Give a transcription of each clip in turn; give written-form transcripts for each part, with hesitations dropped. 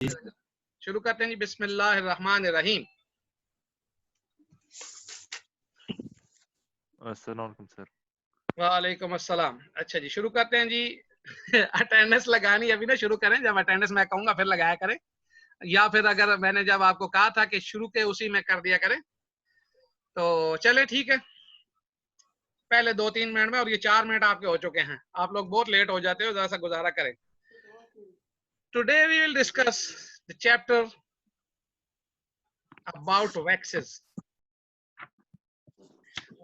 शुरू करते हैं जी। बिस्मिल्लाहिर्रहमानिर्रहीम। अस्सलाम सर। वालेकुम अस्सलाम। अच्छा जी, शुरू करते हैं जी। अटेंडेंस लगानी अभी ना शुरू करें, जब अटेंडेंस मैं कहूंगा फिर लगाया करें, या फिर अगर मैंने जब आपको कहा था कि शुरू के उसी में कर दिया करें तो चले ठीक है। पहले 2-3 मिनट में, और ये 4 मिनट आपके हो चुके हैं। आप लोग बहुत लेट हो जाते हो, जरा सा गुजारा करें। Today we will discuss the chapter about waxes.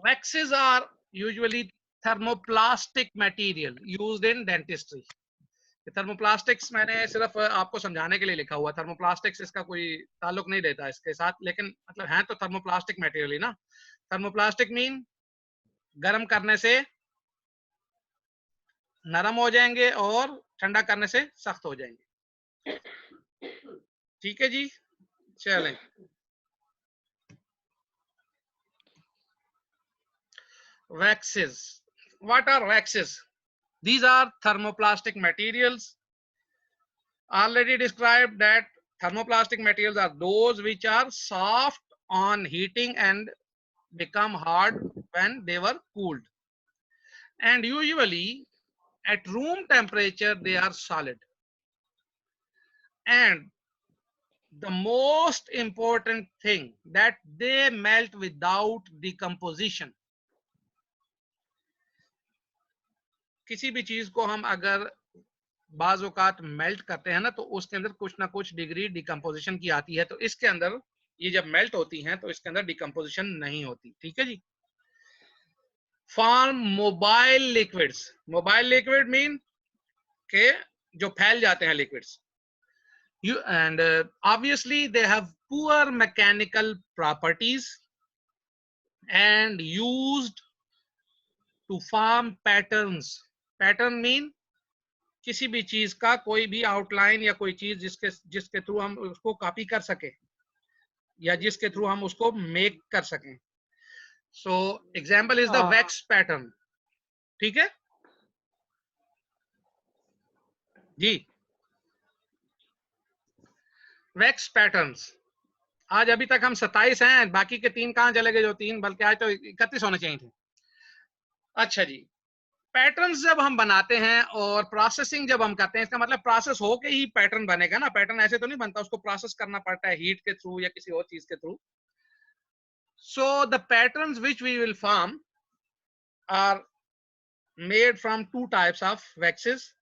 Waxes are usually thermoplastic material used in dentistry. Thermoplastics मैंने सिर्फ आपको समझाने के लिए लिखा हुआ। थर्मोप्लास्टिक्स इसका कोई ताल्लुक नहीं रहता इसके साथ, लेकिन मतलब है तो थर्मोप्लास्टिक मटेरियल ही ना। थर्मोप्लास्टिक मीन गर्म करने से नरम हो जाएंगे और ठंडा करने से सख्त हो जाएंगे। ठीक है जी, चलें। Waxes. What are waxes? These are thermoplastic materials. Already described that thermoplastic materials are those which are soft on heating and become hard when they were cooled. And usually at room temperature they are solid. And the most important thing that they melt without decomposition. किसी भी चीज को हम अगर बाज़ औक़ात melt करते हैं ना, तो उसके अंदर कुछ ना कुछ डिग्री डिकम्पोजिशन की आती है। तो इसके अंदर ये जब मेल्ट होती हैं तो इसके अंदर डिकम्पोजिशन नहीं होती। ठीक है जी। Form mobile liquids. Mobile liquid mean के जो फैल जाते हैं liquids. You and obviously they have poor mechanical properties and used to form patterns. Pattern mean किसी भी चीज का कोई भी आउटलाइन या कोई चीज जिसके जिसके थ्रू हम उसको कॉपी कर सके या जिसके थ्रू हम उसको मेक कर सकें। So example is the wax pattern. ठीक है जी। Wax patterns. आज अभी तक हम 27 हैं, बाकी के 3 कहां चले गए? जो 3 बल्कि आज तो 31 होने चाहिए थे। अच्छा जी, पैटर्न्स जब हम बनाते हैं और प्रोसेसिंग जब हम करते हैं, इसका मतलब प्रोसेस होके ही पैटर्न बनेगा ना। पैटर्न ऐसे तो नहीं बनता, उसको प्रोसेस करना पड़ता है हीट के थ्रू या किसी और चीज के through. So the patterns which we will form are made from 2 types of waxes.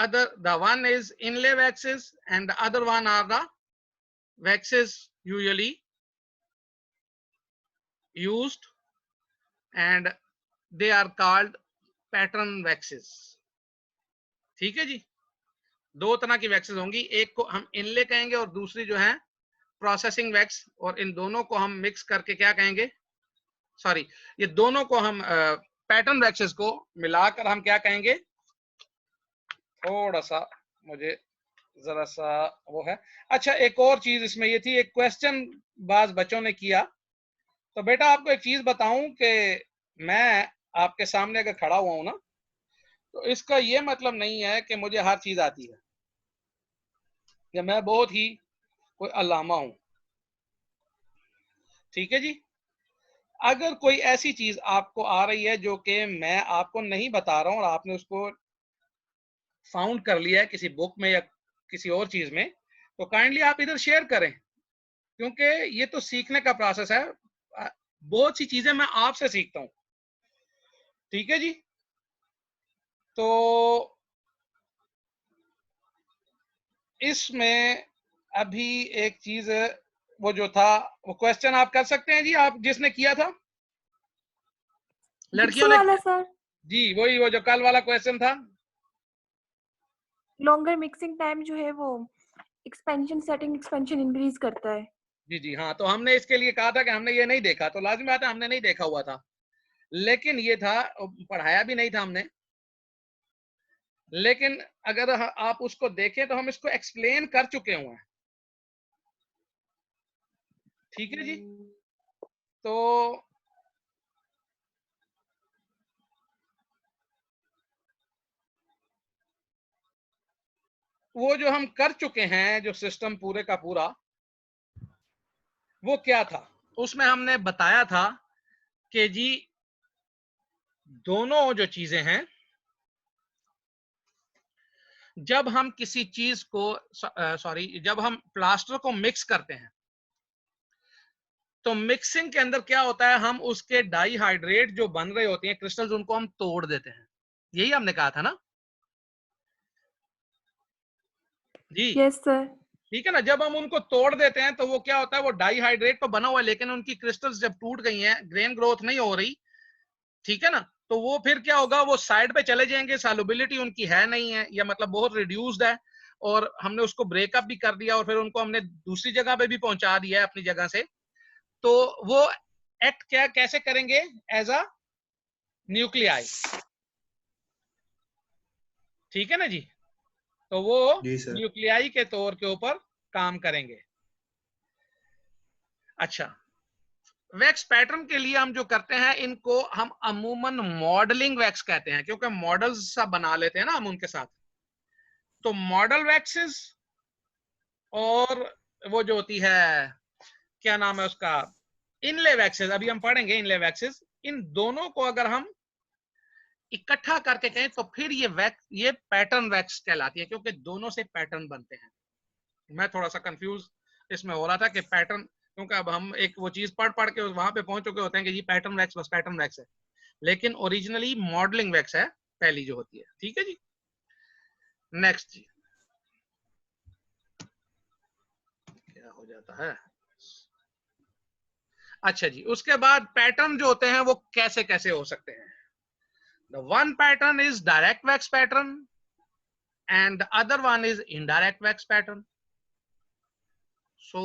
The one is inlay waxes and the other one are the waxes usually used, and they are called pattern waxes. ठीक है जी। 2 तरह की waxes होंगी, एक को हम इनले कहेंगे और दूसरी जो है प्रोसेसिंग वैक्स। और इन दोनों को हम मिक्स करके क्या कहेंगे? सॉरी, ये दोनों को हम पैटर्न वैक्सेस को मिलाकर हम क्या कहेंगे? थोड़ा सा मुझे जरा सा वो है। अच्छा, एक और चीज इसमें ये थी, एक क्वेश्चन बाज बच्चों ने किया। तो बेटा आपको एक चीज बताऊं कि मैं आपके सामने अगर खड़ा हुआ हूं ना, तो इसका ये मतलब नहीं है कि मुझे हर चीज आती है या मैं बहुत ही कोई अल्लामा हूं। ठीक है जी। अगर कोई ऐसी चीज आपको आ रही है जो कि मैं आपको नहीं बता रहा हूं और आपने उसको फाउंड कर लिया है किसी बुक में या किसी और चीज में, तो काइंडली आप इधर शेयर करें, क्योंकि ये तो सीखने का प्रोसेस है। बहुत सी चीजें मैं आपसे सीखता हूं। ठीक है जी। तो इसमें अभी एक चीज वो जो था, वो क्वेश्चन आप कर सकते हैं जी, आप जिसने किया था लड़कियों ने। वाला सर, जी वही, वो जो कल वाला क्वेश्चन था। लॉन्गर मिक्सिंग टाइम जो है वो एक्सपेंशन सेटिंग एक्सपेंशन इंक्रीज करता है। जी जी हाँ, तो हमने इसके लिए कहा था कि हमने ये नहीं देखा, तो लाजिमी बात है हमने नहीं देखा हुआ था, लेकिन ये था, पढ़ाया भी नहीं था हमने। लेकिन अगर आप उसको देखें तो हम इसको एक्सप्लेन कर चुके हुए हैं। ठीक है जी। तो वो जो हम कर चुके हैं, जो सिस्टम पूरे का पूरा, वो क्या था? उसमें हमने बताया था कि जी दोनों जो चीजें हैं, जब हम किसी चीज को जब हम प्लास्टर को मिक्स करते हैं, तो मिक्सिंग के अंदर क्या होता है, हम उसके डाईहाइड्रेट जो बन रहे होते हैं क्रिस्टल्स, उनको हम तोड़ देते हैं। यही हमने कहा था ना जी? Yes sir. ठीक है ना। जब हम उनको तोड़ देते हैं तो वो क्या होता है, वो डाईहाइड्रेट तो बना हुआ है, लेकिन उनकी क्रिस्टल्स जब टूट गई हैं, ग्रेन ग्रोथ नहीं हो रही, ठीक है ना, तो वो फिर क्या होगा, वो साइड पे चले जाएंगे, सॉल्युबिलिटी उनकी है नहीं है, या मतलब बहुत रिड्यूस्ड है, और हमने उसको ब्रेकअप भी कर दिया, और फिर उनको हमने दूसरी जगह पे भी पहुंचा दिया है अपनी जगह से। तो वो एक्ट क्या कैसे करेंगे, एज अ न्यूक्लियाई, ठीक है ना जी? तो वो जी सर। न्यूक्लियाई के तौर के ऊपर काम करेंगे। अच्छा, वैक्स पैटर्न के लिए हम जो करते हैं, इनको हम अमूमन मॉडलिंग वैक्स कहते हैं, क्योंकि मॉडल्स सा बना लेते हैं ना हम उनके साथ। तो मॉडल वैक्सेस और वो जो होती है, क्या नाम है उसका, इनले वैक्सेस, अभी हम पढ़ेंगे इनले वैक्सेस, इन दोनों को अगर हम इकट्ठा करके कहें तो फिर ये पैटर्न वैक्स कहलाती है, क्योंकि दोनों से पैटर्न बनते हैं। मैं थोड़ा सा कंफ्यूज इसमें हो रहा था कि पैटर्न, क्योंकि अब हम एक वो चीज पढ़ पढ़ के वहां पे पहुंच चुके होते हैं कि ये पैटर्न वैक्स बस पैटर्न वैक्स है, लेकिन ओरिजिनली मॉडलिंग वैक्स है पहली जो होती है। ठीक है जी, नेक्स्ट जी, क्या हो जाता है। अच्छा जी, उसके बाद पैटर्न जो होते हैं वो कैसे कैसे हो सकते हैं। The one pattern is direct wax pattern and the other one is indirect wax pattern. So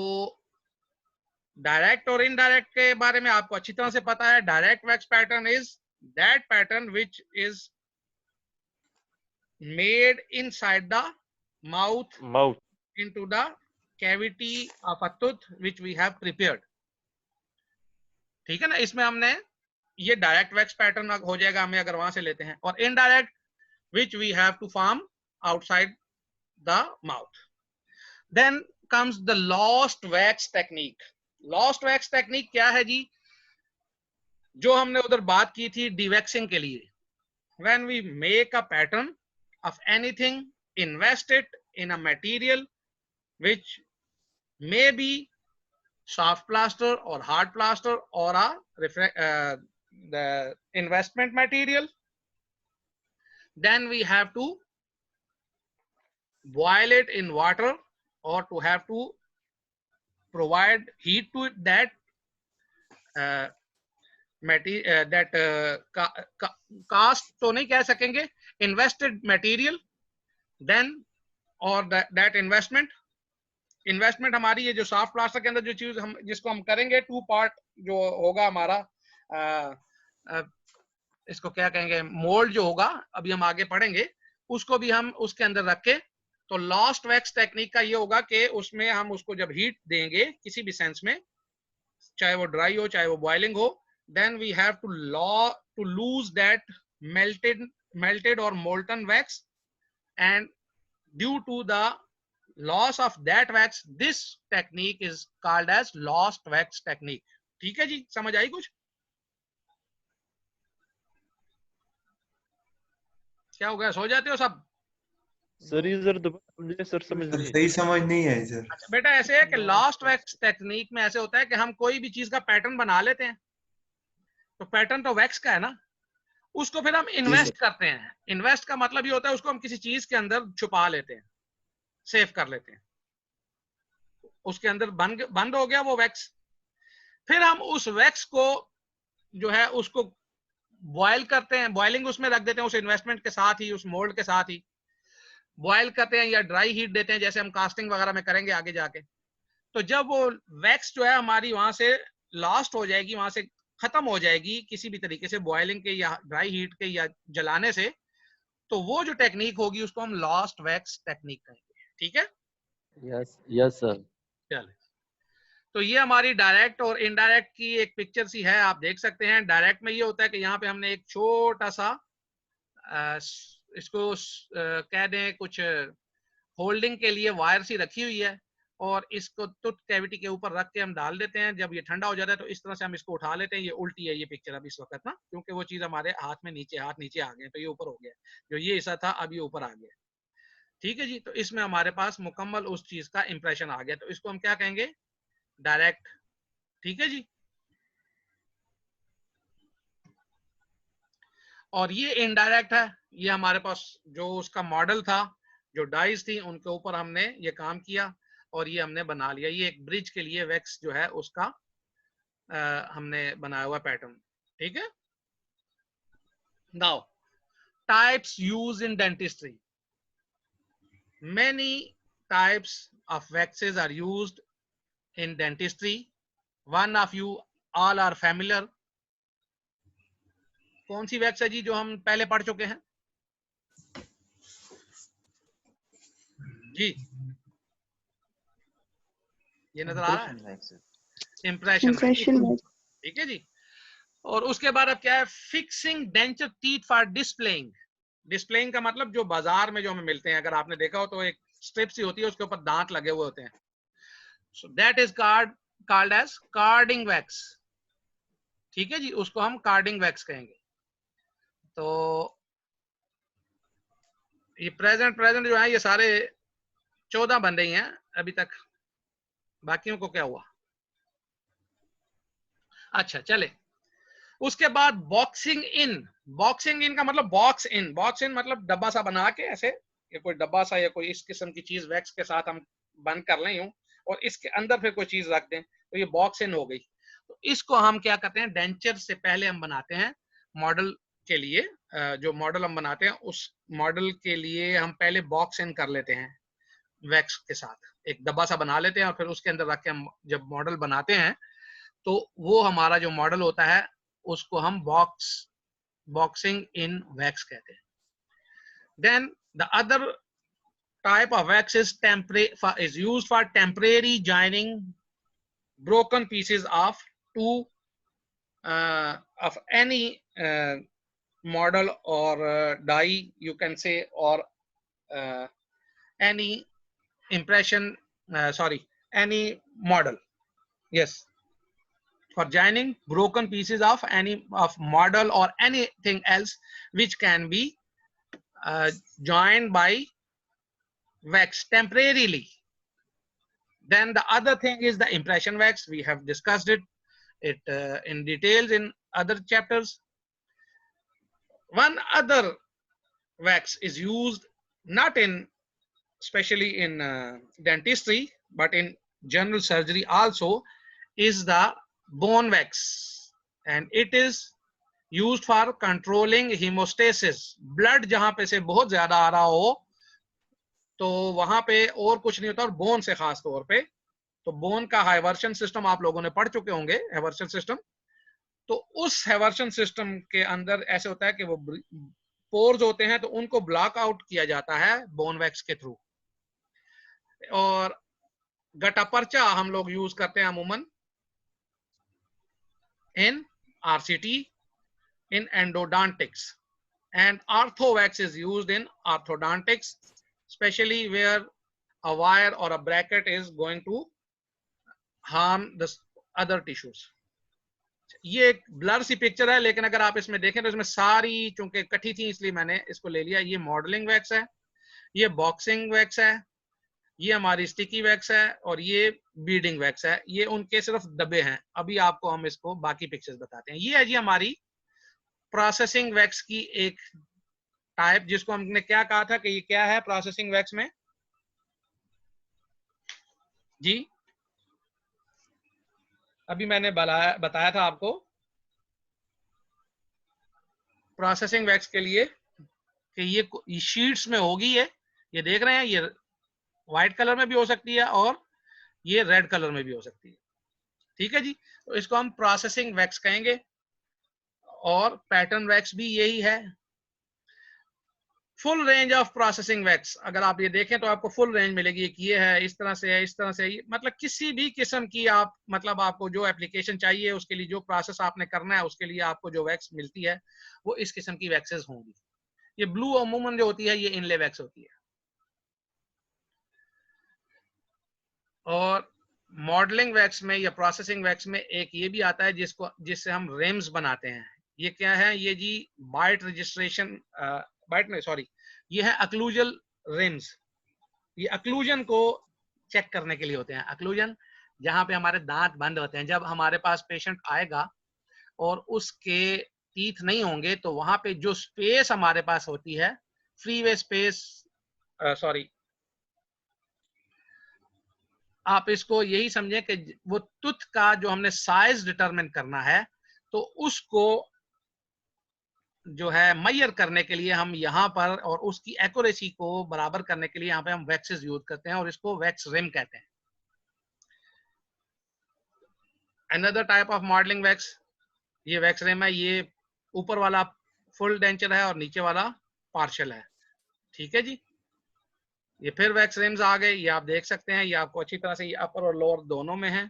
direct और इनडायरेक्ट के बारे में आपको अच्छी तरह से पता है। Direct wax pattern is that pattern which is made inside the mouth into the cavity of a tooth which we have prepared। ठीक है ना, इसमें हमने ये डायरेक्ट वैक्स पैटर्न हो जाएगा हमें अगर वहां से लेते हैं, और indirect which we have to form outside the mouth। then comes the lost wax technique। lost wax technique क्या है जी? जो हमने उधर बात की थी डिवैक्सिंग के लिए, when we make a pattern of anything, invest it in a material which may be soft plaster or hard plaster or the investment material, then we have to boil it in water or to have to provide heat to it, that cast तो नहीं कह सकेंगे, invested material, then और that investment हमारी ये जो soft plaster के अंदर जो चीज हम जिसको हम करेंगे, टू पार्ट जो होगा हमारा, इसको क्या कहेंगे, मोल्ड जो होगा, अभी हम आगे पढ़ेंगे, उसको भी हम उसके अंदर रखे। तो लॉस्ट वैक्स टेक्निक का ये होगा कि उसमें हम उसको जब हीट देंगे किसी भी सेंस में, चाहे वो ड्राई हो चाहे वो बॉइलिंग हो, then we have to lose that melted or molten wax, and due to the loss of that wax, this technique is called as lost wax technique। ठीक है जी, समझ आई कुछ? क्या हो गया, सो जाते हो सब? सर ये जरा दोबारा समझिए सर, समझ नहीं सही समझ नहीं है सर। अच्छा बेटा, ऐसे है कि लॉस्ट वैक्स टेक्निक में ऐसे होता है कि हम कोई भी चीज का पैटर्न बना लेते हैं, तो पैटर्न तो वैक्स का है ना, उसको फिर हम इन्वेस्ट करते हैं। इन्वेस्ट का मतलब ये होता है उसको हम किसी चीज के अंदर छुपा लेते हैं, सेव कर लेते हैं, उसके अंदर बंद हो गया वो वैक्स। फिर हम उस वैक्स को जो है उसको बॉयल करते हैं, बॉइलिंग उसमें रख देते हैं, उस इन्वेस्टमेंट के साथ ही, उस मोल्ड के साथ ही बॉयल करते हैं, या ड्राई हीट देते हैं जैसे हम कास्टिंग वगैरह में करेंगे आगे जाके। तो जब वो वैक्स जो है हमारी वहां से लॉस्ट हो जाएगी, वहां से खत्म हो जाएगी किसी भी तरीके से, बॉइलिंग के या ड्राई हीट के या जलाने से, तो वो जो टेक्निक होगी उसको हम लॉस्ट वैक्स टेक्निक कहेंगे। ठीक है? Yes yes sir. चलिए, तो ये हमारी डायरेक्ट और इनडायरेक्ट की एक पिक्चर सी है, आप देख सकते हैं। डायरेक्ट में ये होता है कि यहाँ पे हमने एक छोटा सा इसको कह दें कुछ होल्डिंग के लिए वायर सी रखी हुई है और इसको टूथ कैविटी के ऊपर रख के हम डाल देते हैं। जब ये ठंडा हो जाता है तो इस तरह से हम इसको उठा लेते हैं। ये उल्टी है ये पिक्चर अब इस वक्त ना, क्योंकि वो चीज हमारे हाथ में नीचे, हाथ नीचे आ गए तो ये ऊपर हो गया। जो ये हिस्सा था अब ये ऊपर आ गया। ठीक है जी, तो इसमें हमारे पास मुकम्मल उस चीज का इंप्रेशन आ गया। तो इसको हम क्या कहेंगे? डायरेक्ट। ठीक है जी। और ये इनडायरेक्ट है। ये हमारे पास जो उसका मॉडल था, जो डाइस थी उनके ऊपर हमने ये काम किया और ये हमने बना लिया। ये एक ब्रिज के लिए वैक्स जो है उसका हमने बनाया हुआ पैटर्न। ठीक है। Now types use in dentistry. Many types of waxes are used in dentistry. One of you all are familiar. कौन सी वैक्स है जी जो हम पहले पढ़ चुके हैं? जी, ये नजर आ रहा है? Impression wax. ठीक है जी। और उसके बाद अब क्या है? Fixing denture teeth for displaying. Displaying का मतलब जो बाजार में जो हमें मिलते हैं, अगर आपने देखा हो तो एक स्ट्रिप सी होती है, उसके ऊपर दांत लगे हुए होते हैं। So that is called as carding wax. ठीक है जी, उसको हम कार्डिंग वैक्स कहेंगे। तो ये प्रेजेंट जो है ये सारे 14 बन रही हैं अभी तक। बाकियों को क्या हुआ? अच्छा चले। उसके बाद बॉक्सिंग इन। बॉक्सिंग इन का मतलब बॉक्स इन। बॉक्स इन मतलब डब्बा सा बना के ऐसे, ये कोई डब्बा सा या कोई इस किस्म की चीज वैक्स के साथ हम बंद कर लें यूं, और इसके अंदर फिर कोई चीज रख दें, तो ये बॉक्स इन हो गई। तो इसको हम क्या करते हैं? डेंचर से पहले हम बनाते हैं मॉडल के लिए। जो मॉडल हम बनाते हैं उस मॉडल के लिए हम पहले बॉक्स इन कर लेते हैं वैक्स के साथ। एक डब्बा सा बना लेते हैं और फिर उसके अंदर रख के हम जब मॉडल बनाते हैं तो वो हमारा जो मॉडल होता है उसको हम बॉक्सिंग इन वैक्स कहते हैं। Then the other type of wax is used for temporary joining broken pieces of of any model or die, you can say, or any impression, any model. Yes, for joining broken pieces of any of model or anything else which can be joined by wax temporarily. Then the other thing is the impression wax. We have discussed it in details in other chapters. One other wax is used not in especially in dentistry but in general surgery also, is the bone wax, and it is used for controlling hemostasis. blood जहां पे से बहुत ज्यादा आ रहा हो तो वहां पे और कुछ नहीं होता, और बोन से खास तौर पे। तो बोन का हाइवर्शन सिस्टम आप लोगों ने पढ़ चुके होंगे, हाइवर्शन सिस्टम। तो उस हाइवर्शन सिस्टम के अंदर ऐसे होता है कि वो पोर्स होते हैं तो उनको ब्लॉक आउट किया जाता है बोन वैक्स के थ्रू। और गटापर्चा हम लोग यूज करते हैं अमूमन in RCT, in endodontics, and orthowax is used in orthodontics, especially where a wire or a bracket is going to harm the other tissues. ये एक ब्लर सी पिक्चर है, लेकिन अगर आप इसमें देखें तो इसमें सारी चूंकि इकट्ठी थी इसलिए मैंने इसको ले लिया। ये मॉडलिंग वैक्स है, ये बॉक्सिंग वैक्स है, ये हमारी स्टिकी वैक्स है, और ये बीडिंग वैक्स है। ये उनके सिर्फ डब्बे हैं। अभी आपको हम इसको बाकी पिक्चर्स बताते हैं। ये है जी हमारी प्रोसेसिंग वैक्स की एक टाइप, जिसको हमने क्या कहा था कि ये क्या है प्रोसेसिंग वैक्स में जी? अभी मैंने बताया था आपको प्रोसेसिंग वैक्स के लिए कि ये शीट्स में होगी। ये देख रहे हैं, ये व्हाइट कलर में भी हो सकती है और ये रेड कलर में भी हो सकती है। ठीक है जी, तो इसको हम प्रोसेसिंग वैक्स कहेंगे। और पैटर्न वैक्स भी यही है। Full range of processing wax अगर आप ये देखें तो आपको फुल रेंज मिलेगी। ये है, इस तरह से है, इस तरह से है। मतलब किसी भी किस्म की आप मतलब आपको जो एप्लीकेशन चाहिए उसके लिए जो प्रोसेस आपने करना है उसके लिए आपको जो वैक्स मिलती है वो इस किस्म की वैक्सेस होंगी। ये ब्लू अमूमन जो होती है ये इनले वैक्स होती है। और मॉडलिंग वैक्स में या प्रोसेसिंग वैक्स में एक ये भी आता है जिससे हम रिम्स बनाते हैं। ये क्या है? ये जी बाइट रजिस्ट्रेशन, बाइट नहीं सॉरी, ये है अक्लूजल रिम्स। ये अक्लूजन को चेक करने के लिए होते हैं। अक्लूजन जहां पे हमारे दांत बंद होते हैं, जब हमारे पास पेशेंट आएगा और उसके टीथ नहीं होंगे तो वहां पे जो स्पेस हमारे पास होती है, फ्रीवे स्पेस, सॉरी, आप इसको यही समझें कि वो टूथ का जो हमने साइज डिटरमिन करना है, तो उसको जो है मैयर करने के लिए हम यहाँ पर, और उसकी एक्यूरेसी को बराबर करने के लिए यहाँ पे हम वैक्सेस यूज करते हैं और इसको वैक्स रिम कहते हैं। Another type of modelling wax, ये वैक्स रिम है। ये ऊपर वाला फुल डेंचर है और नीचे वाला पार्शियल है। ठीक है जी। ये फिर वैक्स रिम्स आ गए, ये आप देख सकते हैं, ये आपको अच्छी तरह से, ये अपर और लोअर दोनों में है।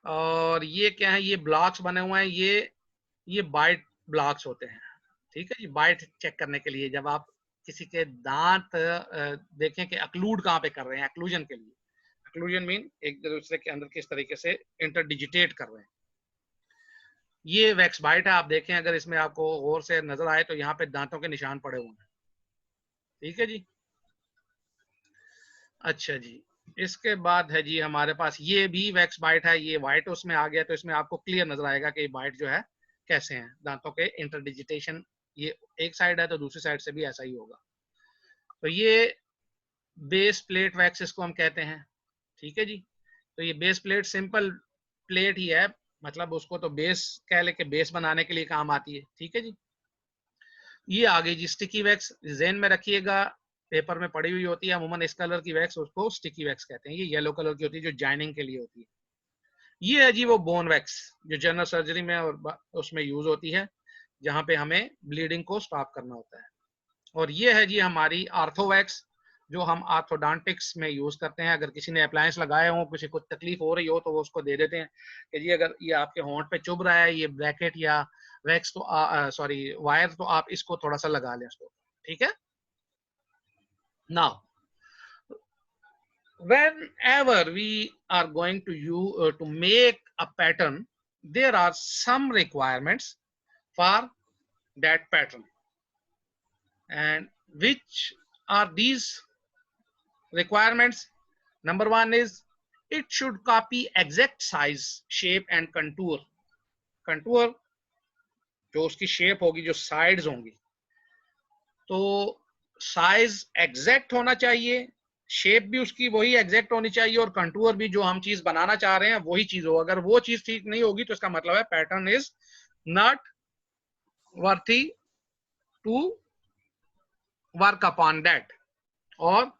और ये क्या है? ये ब्लॉक्स बने हुए हैं, ये बाइट ब्लॉक्स होते हैं। ठीक है जी, बाइट चेक करने के लिए, जब आप किसी के दांत देखें कि अक्लूड कहाँ पे कर रहे हैं, एक्लूजन के लिए। एक्लूजन मीन एक दूसरे के अंदर किस तरीके से इंटरडिजिटेट कर रहे हैं। ये वैक्स बाइट है, आप देखें अगर इसमें आपको गौर से नजर आए तो यहाँ पे दांतों के निशान पड़े हुए हैं। ठीक है जी। अच्छा जी, इसके बाद है जी हमारे पास ये भी वैक्स बाइट है। ये वाइट उसमें आ गया तो इसमें आपको क्लियर नजर आएगा कि बाइट जो है कैसे हैं, दांतों के इंटरडिजिटेशन। ये एक साइड है तो दूसरी साइड से भी ऐसा ही होगा। तो ये बेस प्लेट वैक्स इसको हम कहते हैं। ठीक है जी। तो ये बेस प्लेट सिंपल प्लेट ही है, मतलब उसको तो बेस कह लेके बेस बनाने के लिए काम आती है। ठीक है जी। ये आ गई जी स्टिकी वैक्स, ज़हन में रखिएगा, पेपर में पड़ी हुई होती है। अमूमन इस कलर की वैक्स उसको स्टिकी वैक्स कहते हैं। ये येलो कलर की होती है जो जाइनिंग के लिए होती है। ये है जी वो बोन वैक्स जो जनरल सर्जरी में और उसमें यूज होती है, जहां पे हमें ब्लीडिंग को स्टॉप करना होता है। और ये है जी हमारी आर्थो वैक्स जो हम आर्थोडोंटिक्स में यूज करते हैं। अगर किसी ने अप्लायंस लगाए हो, किसी को तकलीफ हो रही हो, तो वो उसको दे देते हैं कि जी अगर ये आपके होंठ पे चुभ रहा है ये ब्रैकेट या वैक्स, तो सॉरी वायर, तो आप इसको थोड़ा सा लगा लें उसको। ठीक है। Now whenever we are going to to make a pattern, there are some requirements for that pattern. And which are these requirements? Number one is it should copy exact size, shape and contour. Contour जो उसकी shape होगी, जो sides होंगी, तो size exact होना चाहिए, shape भी उसकी वही एग्जैक्ट होनी चाहिए, और कंटूर भी जो हम चीज बनाना चाह रहे हैं वही चीज हो। अगर वो चीज ठीक नहीं होगी तो इसका मतलब है pattern is not worthy to work upon that, और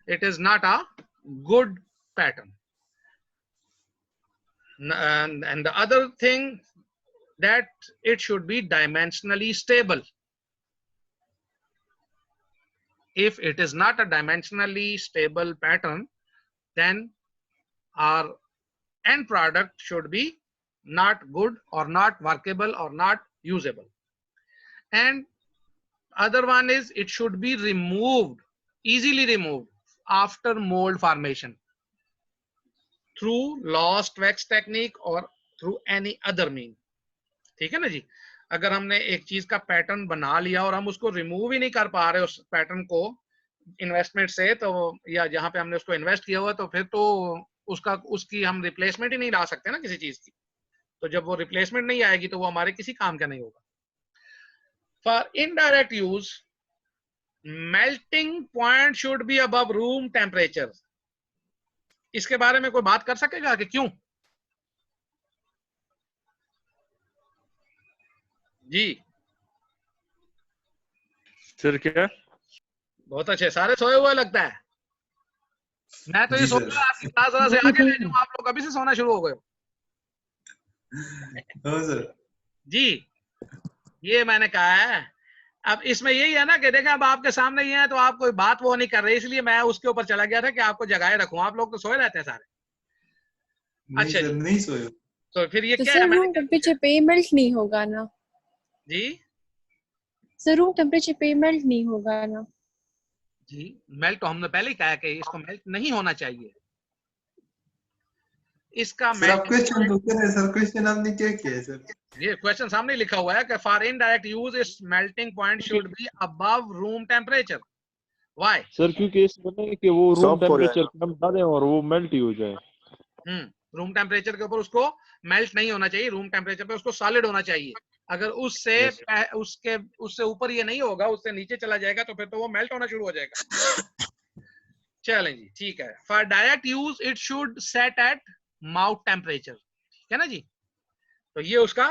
it is not a good pattern. And the other thing, that it should be dimensionally stable. If it is not a dimensionally stable pattern, then our end product should be not good or not workable or not usable. And other one is it should be removed, easily removed after mold formation through lost wax technique or through any other mean. ठीक है ना जी। अगर हमने एक चीज का pattern बना लिया और हम उसको रिमूव ही नहीं कर पा रहे उस पैटर्न को इन्वेस्टमेंट से, तो या जहां पे हमने उसको इन्वेस्ट किया हुआ, तो फिर तो उसकी हम रिप्लेसमेंट ही नहीं ला सकते ना किसी चीज की। तो जब वो रिप्लेसमेंट नहीं आएगी तो वो हमारे किसी काम का नहीं होगा. For indirect use, melting point should be above room temperature. इसके बारे में कोई बात कर सकेगा कि क्यों? जी सर क्या? बहुत अच्छे, सारे सोए हुए लगता है. मैं तो ये सोच रहा आपकी क्लास से आगे ले जाऊं, आप लोग अभी से सोना शुरू हो गए. सर जी ये मैंने कहा है. अब इसमें यही है ना कि देखें अब आपके सामने ही है तो आप कोई बात वो नहीं कर रहे, इसलिए मैं उसके ऊपर चला गया था कि आपको जगाए रखूं. आप लोग तो सोए रहते हैं सारे. नहीं अच्छा सर, जी. नहीं सोए. तो फिर ये तो क्या सर है? रूम टेम्परेचर पे मेल्ट नहीं होगा ना? जी सर रूम टेम्परेचर पे मेल्ट नहीं होगा ना? जी मेल्ट तो हमने पहले ही कहा कि इसको मेल्ट नहीं होना चाहिए, इसका सर आप मेल्ट, क्वेश्चन तो कर रहे हैं सर, क्वेश्चन आपने क्या किया है सर? ये क्वेश्चन सामने लिखा हुआ है कि for indirect use it's melting point should be above room temperature. Why? Sir क्योंकि इसमें नहीं कि वो रूम सॉफ्ट हो टेम्परेचर कम डालें और वो मेल्ट ही हो जाए। रूम टेम्परेचर के ऊपर उसको मेल्ट नहीं होना चाहिए, रूम टेम्परेचर पे उसको सॉलिड होना चाहिए। अगर उससे Yes, उससे ऊपर ये नहीं होगा, उससे नीचे चला जाएगा तो फिर तो वो मेल्ट होना शुरू हो जाएगा। चलें जी, ठीक है। For direct use it should set at mouth temperature, ठीक है ना जी। तो ये उसका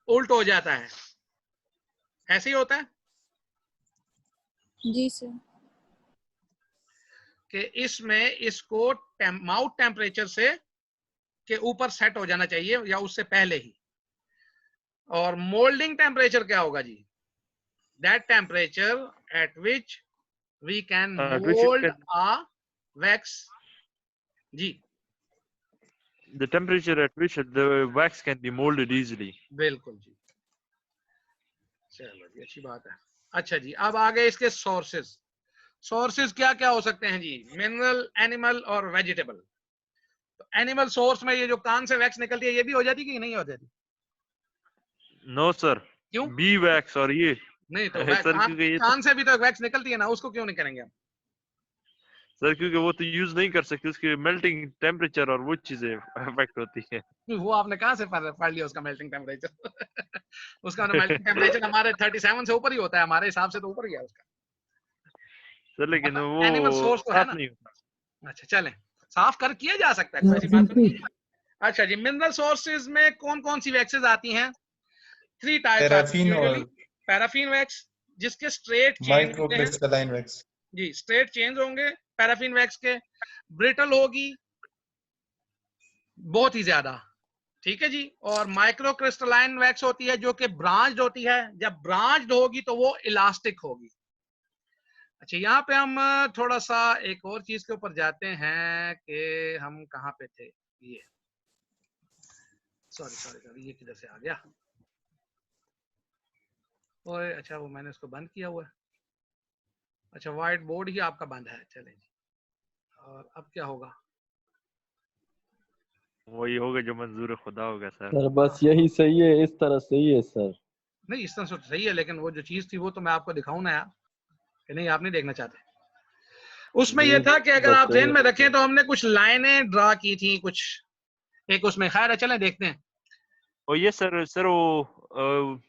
उल्ट हो जाता है, ऐसे ही होता है जी सर। कि इसमें इसको माउथ टेम्परेचर से के ऊपर सेट हो जाना चाहिए या उससे पहले ही। और मोल्डिंग टेम्परेचर क्या होगा जी? That temperature at which we can which it mold can, a wax. जी the temperature at which the wax can be molded easily. बिल्कुल जी, चलो जी अच्छी बात है। अच्छा जी, अब आगे इसके सोर्सेस। सोर्सेस क्या क्या हो सकते हैं जी? मिनरल, एनिमल और वेजिटेबल। तो एनिमल सोर्स में ये जो कान से वैक्स निकलती है ये भी हो जाती है कि नहीं हो जाती? No sir, क्यों bee wax और ये नहीं? तो सर क्योंकि ये तो कान से भी तो वैक्स निकलती है ना, उसको क्यों नहीं करेंगे हम? सर क्योंकि वो तो यूज नहीं कर सकते, उसकी मेल्टिंग टेम्परेचर और वो चीजें अफेक्ट होती है। वो आपने कहाँ से पढ़ लिया उसका मेल्टिंग टेम्परेचर? उसका मेल्टिंग टेम्परेचर हमारे 37 से ऊपर ही होता है, हमारे हिसाब से तो ऊपर ही है उसका। सर लेकिन मतलब वो एनिमल सोर्स तो है साफ ना। नहीं होता। अच्छा चलें, साफ कर किया जा सकता है, कोई ऐसी बात तो नहीं है। अच्छा जी, मिनरल सोर्सेज में कौन कौन सी वैक्सेस आती हैं? 3 टाइप्स आती पैराफिन हैं और यूजुअली। पैराफिन वैक्स जिसके स्ट्रेट चेन माइक्रो होते हैं, क्रिस्टलाइन वैक्स। जी स्ट्रेट चेन्स होंगे पैराफिन वैक्स के। ब्रिटल होगी बहुत ही ज्यादा, ठीक है जी। और माइक्रो क्रिस्टलाइन वैक्स होती है जो कि ब्रांच्ड होती है, जब ब्रांच्ड होगी तो वो इलास्टिक होगी। अच्छा यहाँ पे हम थोड़ा सा एक और चीज के ऊपर जाते हैं कि हम कहाँ पे थे। ये सॉरी सॉरी सॉरी, ये किधर से आ गया? ओए अच्छा, वो मैंने इसको बंद किया हुआ है। अच्छा व्हाइट बोर्ड ही आपका बंद है, चलें जी। और अब क्या होगा? वही होगा जो मंजूर खुदा होगा सर। सर बस यही सही है, इस तरह सही है सर। नहीं इस तरह से तो सही है, लेकिन वो जो चीज थी वो तो मैं आपको दिखाऊं ना यार, कि नहीं आप नहीं देखना चाहते। उसमें ये था कि अगर आप ध्यान में रखें तो हमने कुछ लाइनें ड्रा की थी कुछ एक उसमें, खैर है चलें देखते हैं। और ये सर वो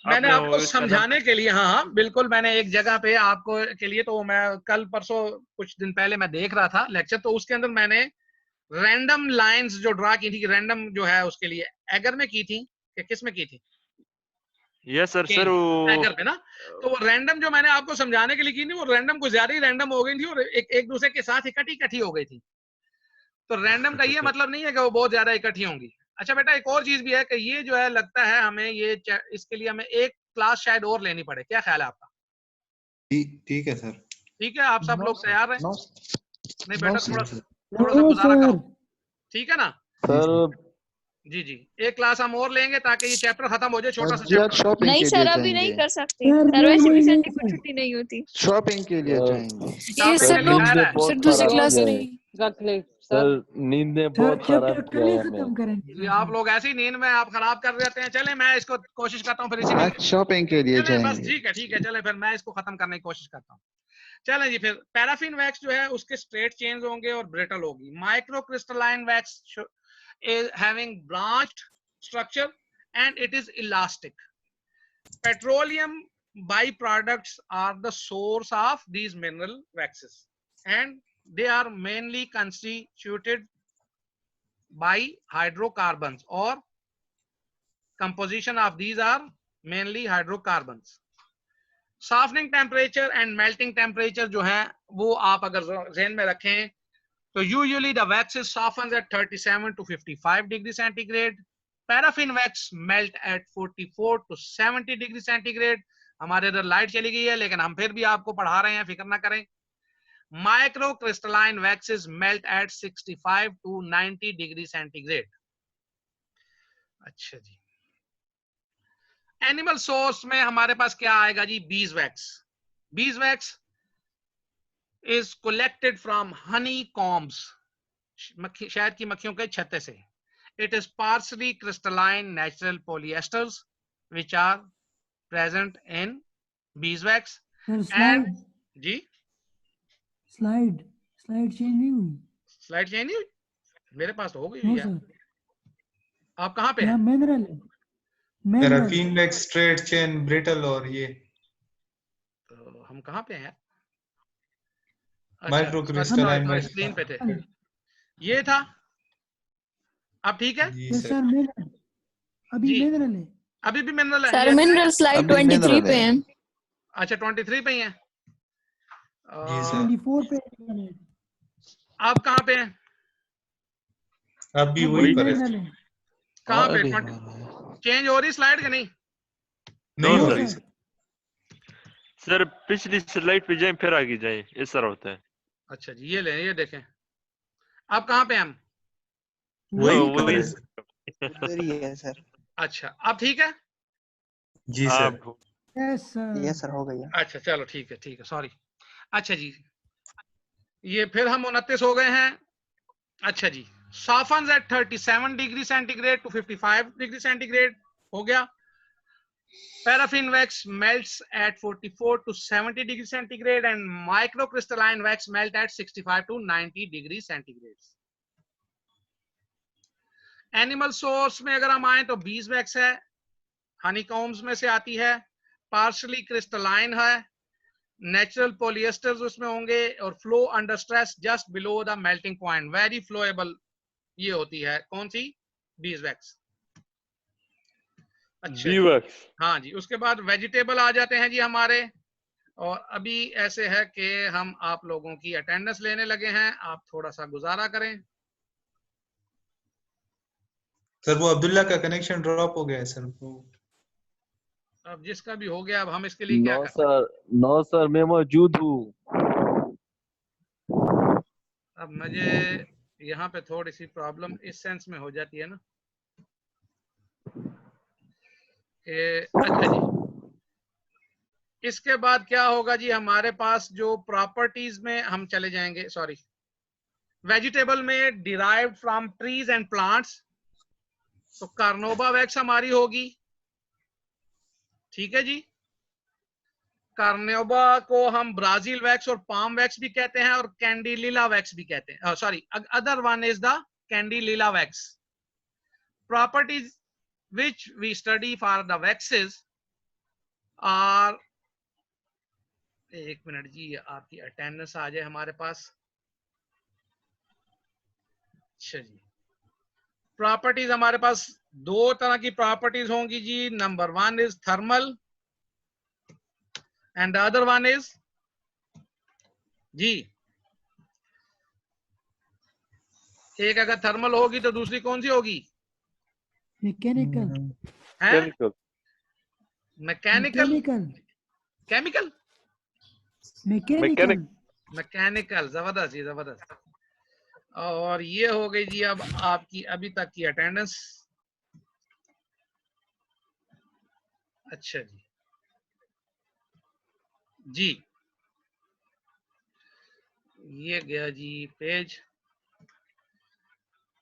मैंने आपने आपको इसका नाम समझाने के लिए, हाँ हाँ बिल्कुल, मैंने एक जगह पे आपको के लिए, तो मैं कल परसों कुछ दिन पहले मैं देख रहा था लेक्चर, तो उसके अंदर मैंने रैंडम लाइंस जो ड्रा की थी, रैंडम जो है उसके लिए एगर में की थी कि किस में की थी? ये सर एगर वो पे ना। तो वो रैंडम जो मैंने आपको समझाने के लिए की थी, वो रैंडम कुछ ज्यादा ही रैंडम हो गई थी और एक दूसरे के साथ इकट्ठी इकट्ठी हो गई थी। तो रैंडम का ये मतलब नहीं है कि वो बहुत ज्यादा इकट्ठी होंगी। अच्छा बेटा एक और चीज भी है कि ये जो है लगता है हमें ये इसके लिए हमें एक क्लास शायद और लेनी पड़े, क्या ख्याल है आपका? ठीक है सर। ठीक है, आप सब लोग तैयार हैं? नहीं बेटा थोड़ा सा नो गुजारा सर। करो, ठीक है ना? सर जी जी, एक क्लास हम और लेंगे ताकि ये चैप्टर खत्म हो जाए, छोटा सा जी आज चैप्टर। शॉपिंग नहीं के सर लिए अभी नहीं जाएंगे। कर सकते सर, वैसे भी संडे को छुट्टी नहीं होती। शॉपिंग के लिए सर जाएंगे। ये शॉपिंग सर के लिए लोग खैर है। नींदें बहुत सर दूसरी खराब क्लास किया है। नहीं। सर नींदें बहुत खराब किया है हमें। जी आप लोग ऐसी नींद में आप खराब कर देते हैं। चले मैं इसको कोशिश करता हूँ फिर इसी में, आज शॉपिंग के लिए चले बस जाएंगे। ठीक है चले फिर मैं इसको खत्म करने की कोशिश करता हूँ। चलें जी, फिर पैराफिन वैक्स जो है उसके स्ट्रेट चेन्स होंगे और ब्रिटल होगी। Micro crystalline wax is having branched structure and it is elastic. Petroleum byproducts are the source of these mineral waxes and they are mainly constituted by hydrocarbons or composition of these are mainly hydrocarbons. Softening temperature and melting temperature जो है वो आप अगर ज़हन में रखें तो usually the wax is softens at 37 to 55 degree centigrade. Paraffin wax melt at 44 to 70 degree centigrade. हमारे इधर लाइट चली गई है लेकिन हम फिर भी आपको पढ़ा रहे हैं, फिक्र ना करें। Micro crystalline waxes melt at 65 to 90 degree centigrade. अच्छा जी, एनिमल सोर्स में हमारे पास क्या आएगा जी? Bees wax. Bees wax is collected from honeycombs, शहद की मक्खियों के छत्ते से. It is partially crystalline natural polyesters which are present in beeswax. Slide जी स्लाइड स्लाइड चेंज नहीं हुई. स्लाइड चेंज नहीं हुई? मेरे पास तो हो गई नो हुई है. सर, आप कहाँ पे यहाँ हैं? मिनरल है. Paraffin wax straight chain brittle और ये तो हम कहाँ पे हैं? Micro crystalline wax. स्क्रीन पे थे. ये था. अब ठीक है. जी यस सर. Sir mineral. अभी जी. मिनरल है. अभी भी मिनरल है. सर ये- मिनरल स्लाइड अभी 23 mineral पे है. हैं. अच्छा 23 पे ही है. जी सर. 24 पे mineral है. आप कहाँ पे हैं? अब भी अभी वही पर है. mineral है. कहाँ पे? अभी 20 चेंज हो रही स्लाइड कि नहीं? नहीं No, हो sir. रही सर. सर. सर पिछली स्लाइड पे जाएं फिर आगे जाएं, इस तरह होता है. अच्छा जी ये ले, ये देखें. आप कहाँ पे हैं हम? वही हाँ, पर वही है. उधर ही है सर. अच्छा अब ठीक है. जी सर. आप यस सर. ये सर हो गया. अच्छा चलो ठीक है सॉरी. अच्छा जी ये फिर हम 29 हो गए हैं. अच्छा जी softens at 37 degree centigrade to 55 degree centigrade हो गया. Paraffin wax melts at 44 to 70 degree centigrade and microcrystalline wax melt at 65 to 90 degree centigrade. Animal source में अगर हम आए तो बीज वैक्स है, हनीकॉम्स में से आती है, पार्शली क्रिस्टलाइन है, नेचुरल पॉलिएस्टर्स उसमें होंगे और flow under stress just below the melting point, very flowable ये होती है. कौन सी? Bees wax. अच्छा बीवैक्स. हाँ जी. उसके बाद वेजिटेबल आ जाते हैं जी हमारे. और अभी ऐसे है कि हम आप लोगों की अटेंडेंस लेने लगे हैं, आप थोड़ा सा गुजारा करें. सर वो अब्दुल्ला का कनेक्शन ड्रॉप हो गया है सर. वो अब जिसका भी हो गया अब हम इसके लिए क्या नो करें? सर, नो सर, मैं मौजूद हूँ. अब मुझे यहाँ पे थोड़ी सी प्रॉब्लम इस सेंस में हो जाती है ना अच्छा जी इसके बाद क्या होगा जी, हमारे पास जो प्रॉपर्टीज में हम चले जाएंगे, सॉरी, वेजिटेबल में derived from trees and plants, तो कार्नोबा वैक्स हमारी होगी. ठीक है जी. कार्नोबा को हम ब्राजील वैक्स और पाम वैक्स भी कहते हैं और कैंडिलीला वैक्स भी कहते हैं. Sorry, other one is the candelilla wax. Properties which we study for the waxes are, एक मिनट जी आपकी अटेंडेंस आ जाए हमारे पास. अच्छा जी, प्रॉपर्टीज हमारे पास दो तरह की प्रॉपर्टीज होंगी जी. Number one is thermal and the other one is जी, एक अगर थर्मल होगी तो दूसरी कौन सी होगी? Mechanical. Chemical. Mechanical. Chemical. Mechanical. Mechanical. जबरदस्त जी, जबरदस्त. और ये हो गई जी अब आपकी अभी तक की अटेंडेंस. अच्छा जी जी, ये गया जी पेज.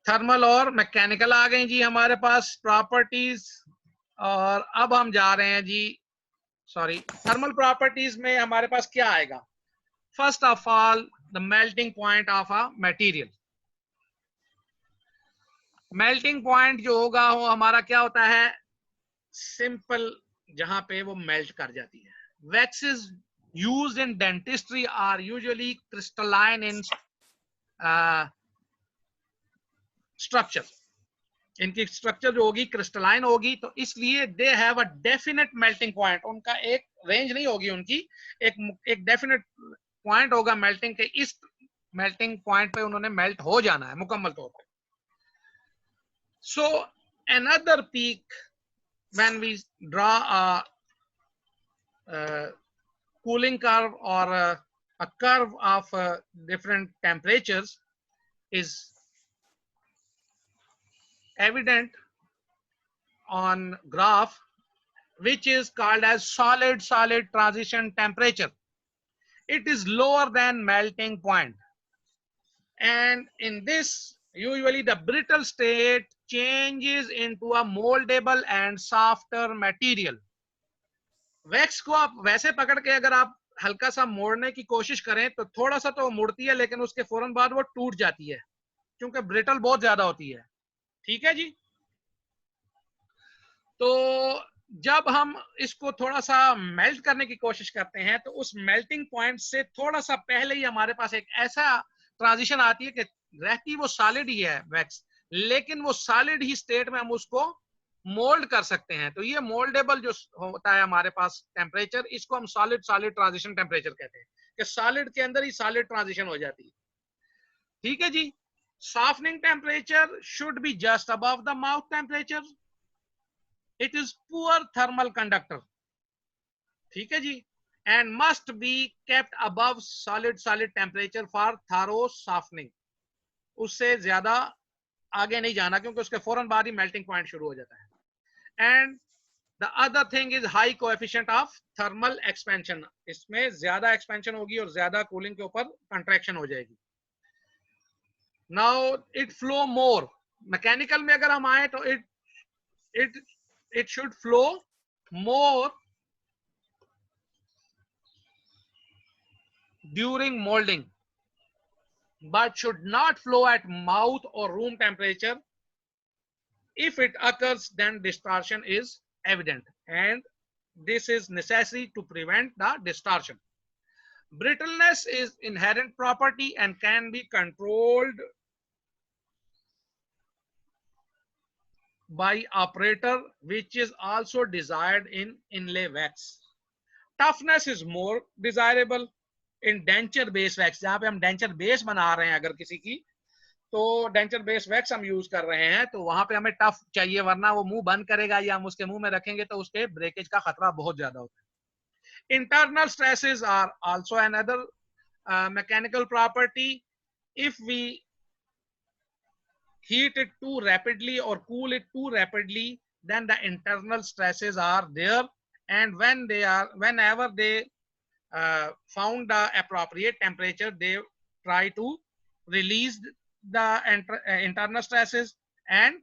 थर्मल और मैकेनिकल आ गई जी हमारे पास प्रॉपर्टीज. और अब हम जा रहे हैं जी, सॉरी, थर्मल प्रॉपर्टीज में हमारे पास क्या आएगा? First of all the melting point of a material. Melting point जो होगा वो हमारा क्या होता है? सिंपल, जहां पे वो मेल्ट कर जाती है. Waxes used in dentistry are usually crystalline in structure. इनकी स्ट्रक्चर जो होगी क्रिस्टलाइन होगी, तो इसलिए they have a definite melting point. उनका एक रेंज नहीं होगी उनकी, एक डेफिनेट पॉइंट होगा मेल्टिंग के. इस मेल्टिंग पॉइंट पे उन्होंने मेल्ट हो जाना है मुकम्मल तौर पे. सो another peak when we draw a cooling curve or a curve of different temperatures is evident on graph which is called as solid transition temperature. it is lower than melting point. And in this, usually the brittle state changes into a moldable and softer material. Wax को आप वैसे पकड़ के अगर आप हल्का सा मोड़ने की कोशिश करें तो थोड़ा सा तो मुड़ती है, लेकिन उसके फौरन बाद वो टूट जाती है क्योंकि ब्रिटल बहुत ज्यादा होती है। ठीक है जी। तो जब हम इसको थोड़ा सा मेल्ट करने की कोशिश करते हैं तो उस मेल्टिंग पॉइंट से थोड़ा सा पहले ही हमारे पास एक ऐसा ट्रांजिशन आती है कि रहती वो सॉलिड ही है वैक्स, लेकिन वो सॉलिड ही स्टेट में हम उसको मोल्ड कर सकते हैं। तो ये मोल्डेबल जो होता है हमारे पास टेम्परेचर, इसको हम सॉलिड सॉलिड ट्रांजिशन टेम्परेचर कहते हैं कि सॉलिड के अंदर ही सॉलिड ट्रांजिशन हो जाती है। ठीक है जी। Softening temperature should be just above the mouth temperature. It is poor thermal conductor. ठीक है जी। And must be kept above solid solid temperature for thorough softening. उससे ज्यादा आगे नहीं जाना क्योंकि उसके फौरन बाद ही मेल्टिंग पॉइंट शुरू हो जाता है। And the other thing is high coefficient of thermal expansion. इसमें ज्यादा एक्सपेंशन होगी और ज्यादा कूलिंग के ऊपर कंट्रैक्शन हो जाएगी। Now it flow more. Mechanical में अगर हम आए तो it should flow more during molding, but should not flow at mouth or room temperature. If it occurs, then distortion is evident, and this is necessary to prevent the distortion. Brittleness is inherent property and can be controlled by operator, which is also desired in inlay wax. Toughness is more desirable in denture base wax. जहां पे हम denture base बना रहे हैं अगर किसी की, तो डेंचर बेस वैक्स हम यूज कर रहे हैं तो वहां पे हमें टफ चाहिए, वरना वो मुंह बंद करेगा या हम उसके मुंह में रखेंगे तो उसके ब्रेकेज का खतरा बहुत ज्यादा होता है। Internal stresses are also another mechanical property. If we heat it too rapidly or cool it too rapidly, then the internal stresses are there, and whenever they found the appropriate temperature, they try to release the internal stresses, and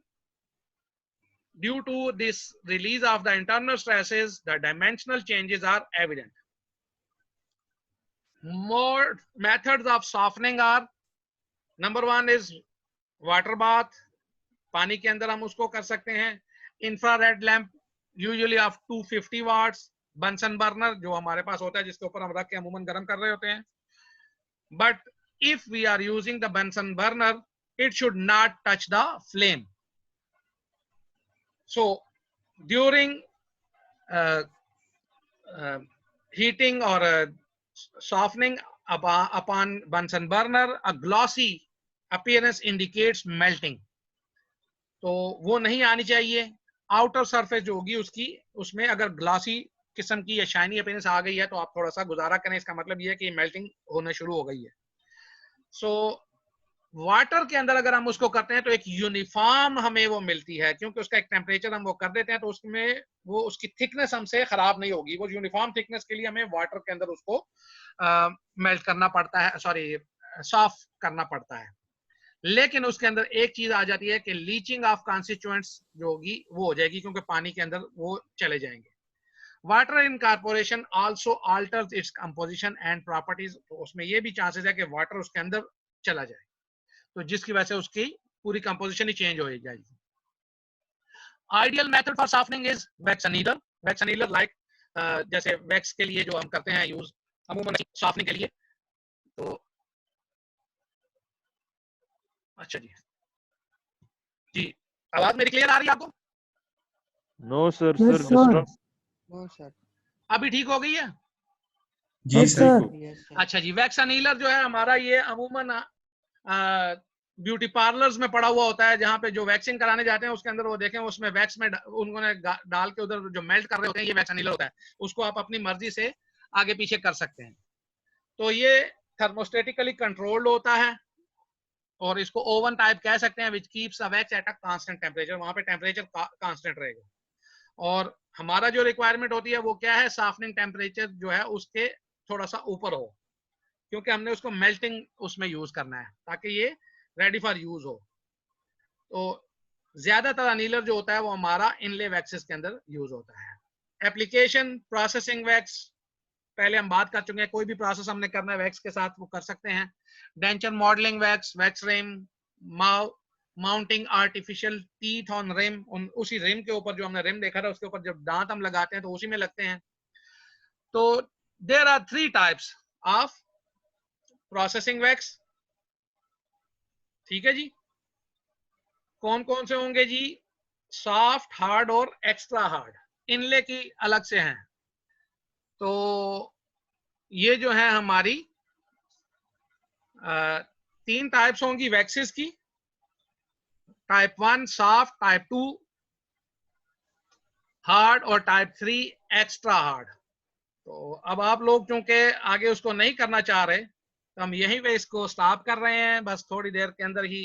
due to this release of the internal stresses, the dimensional changes are evident. More methods of softening are, number one is water bath. पानी के अंदर हम उसको कर सकते हैं। Infrared lamp usually of 250 watts. Bunsen burner जो हमारे पास होता है जिसके ऊपर हम रख के अमूमन गर्म कर रहे होते हैं। But if we are using the Bunsen burner, it should not touch the flame. So during heating or softening upon Bunsen burner, a glossy appearance indicates melting. तो वो नहीं आनी चाहिए। आउटर सरफेस जो होगी उसकी, उसमें अगर ग्लासी किस्म की या शाइनी अपीयरेंस आ गई है तो आप थोड़ा सा गुजारा करें, इसका मतलब ये है कि मेल्टिंग होना शुरू हो गई है। सो वाटर के अंदर अगर हम उसको करते हैं तो एक यूनिफॉर्म हमें वो मिलती है, क्योंकि उसका एक टेम्परेचर हम वो कर देते हैं तो उसमें वो उसकी थिकनेस हमसे खराब नहीं होगी। वो यूनिफॉर्म थिकनेस के लिए हमें वाटर के अंदर उसको मेल्ट करना पड़ता है, सॉरी सॉफ्ट करना पड़ता है। लेकिन उसके अंदर एक चीज आ जाती है कि लीचिंग ऑफ कॉन्स्टिट्यूएंट्स जो होगी वो हो जाएगी, क्योंकि पानी के अंदर वो चले जाएंगे। Water incorporation also altars its composition and properties. तो उसमें ये भी चांसेस है कि वाटर उसके अंदर चला जाए, तो जिसकी वजह से उसकी पूरी कंपोजिशन ही चेंज हो जाएगी। Ideal method for softening is wax annealer. Wax annealer like जैसे वैक्स के लिए जो हम करते हैं यूज अमूमन सॉफ्टनिंग के लिए। तो अच्छा जी, जी आवाज मेरी क्लियर आ रही है आपको? No sir, sir no sir. अभी ठीक हो गई है? जी सर। अच्छा जी, वैक्स अनीलर जो है हमारा ये अमूमन ब्यूटी पार्लर्स में पड़ा हुआ होता है, जहाँ पे जो वैक्सिंग कराने जाते हैं उसके अंदर वो देखें उसमें वैक्स में उन्होंने डाल के उधर जो मेल्ट कर रहे होते हैं, ये वैक्स अनीलर होता है। उसको आप अपनी मर्जी से आगे पीछे कर सकते हैं। तो ये थर्मोस्टेटिकली कंट्रोल्ड होता है और इसको ओवन टाइप कह सकते हैं, which keeps a wax at a constant temperature. वहां पे टेम्परेचर कांस्टेंट रहेगा। और हमारा जो रिक्वायरमेंट होती है वो क्या है, सॉफ्टनिंग टेम्परेचर जो है उसके थोड़ा सा ऊपर हो। क्योंकि हमने उसको मेल्टिंग उसमें यूज करना है ताकि ये रेडी फॉर यूज हो। तो ज्यादातर अनीलर जो होता है वो हमारा इनले वैक्सेस के अंदर यूज होता है। एप्लीकेशन प्रोसेसिंग वैक्स पहले हम बात कर चुके हैं, कोई भी प्रोसेस हमने करना है वैक्स के साथ वो कर सकते हैं। Denture modelling wax, wax rim, mounting artificial teeth on rim, उसी रिम के ऊपर जो हमने रिम देखा था उसके ऊपर जब दांत हम लगाते हैं तो उसी में लगते हैं। तो there are 3 types of processing wax. ठीक है जी, कौन कौन से होंगे जी? सॉफ्ट, हार्ड और एक्स्ट्रा हार्ड। इनले की अलग से हैं। तो ये जो है हमारी 3 टाइप्स होंगी वैक्सेस की, टाइप 1 सॉफ्ट, टाइप 2 हार्ड और टाइप 3 एक्स्ट्रा हार्ड। तो अब आप लोग चूंकि आगे उसको नहीं करना चाह रहे तो हम यहीं पे इसको स्टॉप कर रहे हैं। बस थोड़ी देर के अंदर ही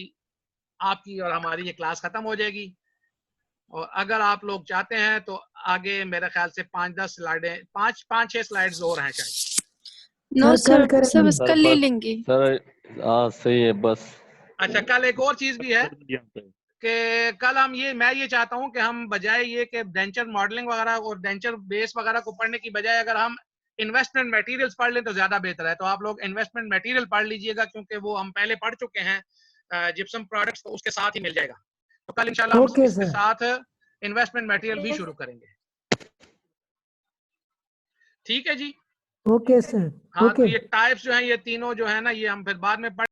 आपकी और हमारी ये क्लास खत्म हो जाएगी। और अगर आप लोग चाहते हैं तो आगे मेरे ख्याल से 5-10 स्लाइडें, 5-6 स्लाइड्स और हैं शायद। नो सर, कल सर, सब करेंगे। इसका ले लेंगे। सर हाँ सही है बस। अच्छा, कल एक और चीज भी है यहाँ पे कि कल मैं ये चाहता हूं कि हम बजाय ये कि डेंचर मॉडलिंग वगैरह और डेंचर बेस वगैरह को पढ़ने की बजाय अगर हम इन्वेस्टमेंट मटेरियल्स पढ़ लें तो ज्यादा बेहतर है। तो आप लोग इन्वेस्टमेंट मटेरियल पढ़ लीजिएगा क्योंकि वो हम पहले पढ़ चुके हैं जिप्सम प्रोडक्ट्स, तो उसके साथ ही मिल जाएगा। तो कल इंशाल्लाह हम ओके इसके सर। साथ इन्वेस्टमेंट मटेरियल भी शुरू करेंगे। ठीक है जी। Okay sir. हाँ, तो ओके। ये टाइप्स जो हैं ये तीनों जो है ना ये हम फिर बाद में पढ़